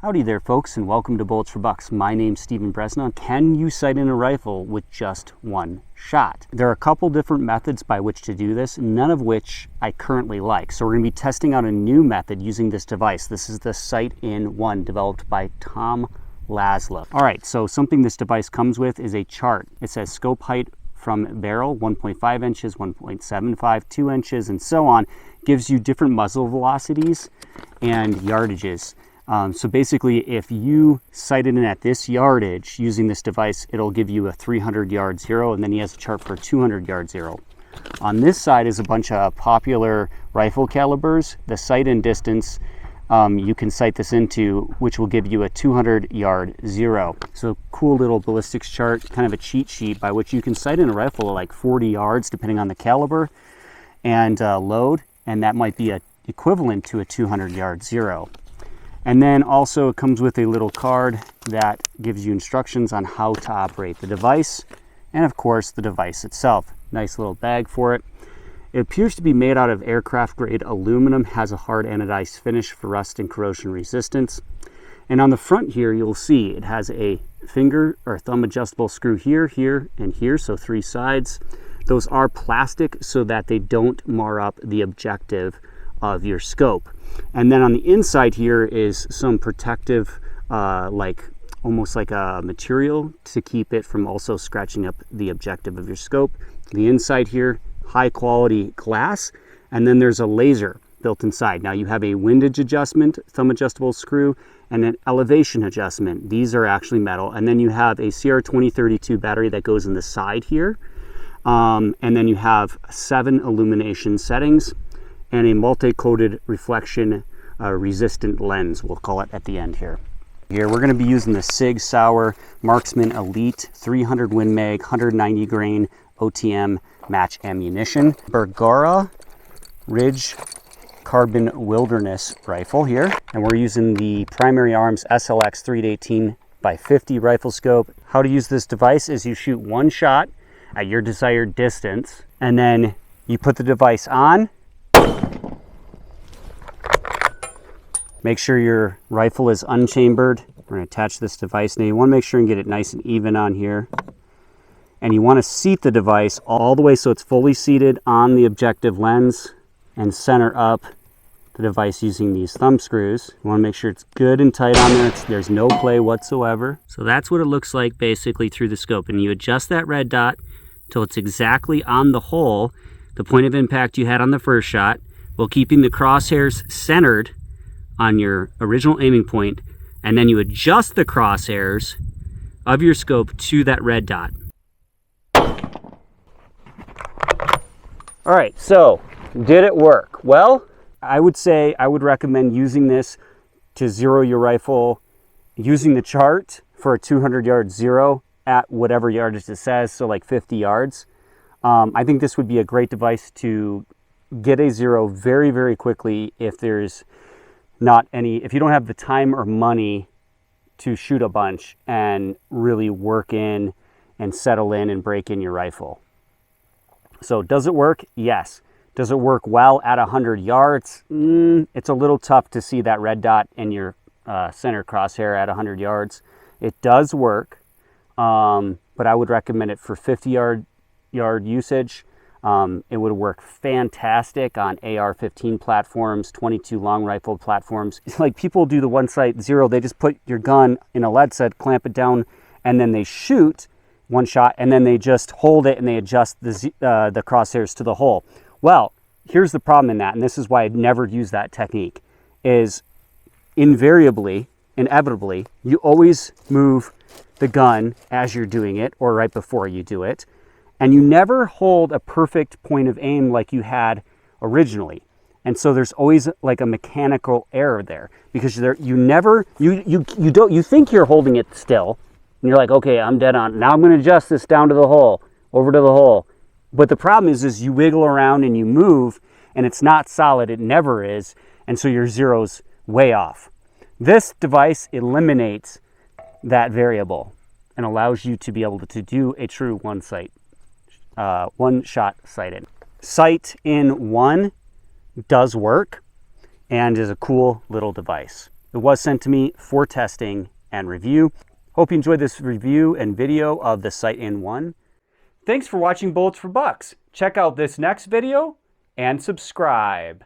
Howdy there folks, and welcome to Bullets for Bucks. My name's Stephen Bresna. Can you sight in a rifle with just one shot? There are a couple different methods by which to do this, none of which I currently like. So we're going to be testing out a new method using this device. This is the Sight in One, developed by Tom Laszlo. Alright, so something this device comes with is a chart. It says scope height from barrel, 1.5 inches, 1.75, 2 inches, and so on. Gives you different muzzle velocities and yardages. So basically, if you sighted in at this yardage using this device, it'll give you a 300 yard zero, and then he has a chart for a 200 yard zero. On this side is a bunch of popular rifle calibers. The sight in distance you can sight this into, which will give you a 200 yard zero. So cool little ballistics chart, kind of a cheat sheet by which you can sight in a rifle at like 40 yards depending on the caliber and load, and that might be equivalent to a 200 yard zero. And then also it comes with a little card that gives you instructions on how to operate the device, and of course the device itself. Nice little bag for it. It appears to be made out of aircraft grade aluminum, has a hard anodized finish for rust and corrosion resistance. And on the front here you'll see it has a finger or thumb adjustable screw here, here, and here, so 3 sides. Those are plastic so that they don't mar up the objective of your scope. And then on the inside here is some protective, almost like a material to keep it from also scratching up the objective of your scope. The inside here, high quality glass, and then there's a laser built inside. Now you have a windage adjustment, thumb adjustable screw, and an elevation adjustment. These are actually metal. And then you have a CR2032 battery that goes in the side here. And then you have 7 illumination settings and a multi-coated reflection resistant lens, we'll call it at the end here. Here we're going to be using the Sig Sauer Marksman Elite 300 Win Mag 190 grain OTM match ammunition. Bergara Ridge Carbon Wilderness rifle here, and we're using the Primary Arms SLX 3-18x50 rifle scope. How to use this device is you shoot one shot at your desired distance, and then you put the device on. Make sure your rifle is unchambered. We're going to attach this device. Now you want to make sure and get it nice and even on here. And you want to seat the device all the way so it's fully seated on the objective lens, and center up the device using these thumb screws. You want to make sure it's good and tight on there. There's no play whatsoever. So that's what it looks like basically through the scope. And you adjust that red dot till it's exactly on the hole, the point of impact you had on the first shot, while keeping the crosshairs centered on your original aiming point, and then you adjust the crosshairs of your scope to that red dot. All right, so did it work? Well, I would say I would recommend using this to zero your rifle, using the chart for a 200 yard zero at whatever yardage it says, so like 50 yards. I think this would be a great device to get a zero very, very quickly if there's if you don't have the time or money to shoot a bunch and really work in and settle in and break in your rifle. So does it work? Yes. Does it work well at 100 yards? It's a little tough to see that red dot in your center crosshair at 100 yards. It does work, but I would recommend it for 50 yard usage. It would work fantastic on AR-15 platforms, 22 long rifle platforms. It's like people do the one sight zero. They just put your gun in a lead set, clamp it down, and then they shoot one shot, and then they just hold it and they adjust the crosshairs to the hole. Well, here's the problem in that, and this is why I'd never use that technique, is inevitably, you always move the gun as you're doing it or right before you do it. And you never hold a perfect point of aim like you had originally. And so there's always like a mechanical error there, because you think you're holding it still, and you're like, okay, I'm dead on. Now I'm going to adjust this down to the hole, over to the hole. But the problem is you wiggle around and you move, and it's not solid. It never is. And so your zero's way off. This device eliminates that variable and allows you to be able to do a true one shot sight in. Sight in one does work and is a cool little device. It was sent to me for testing and review. Hope you enjoyed this review and video of the Sight In 1. Thanks for watching Bullets for Bucks. Check out this next video and subscribe.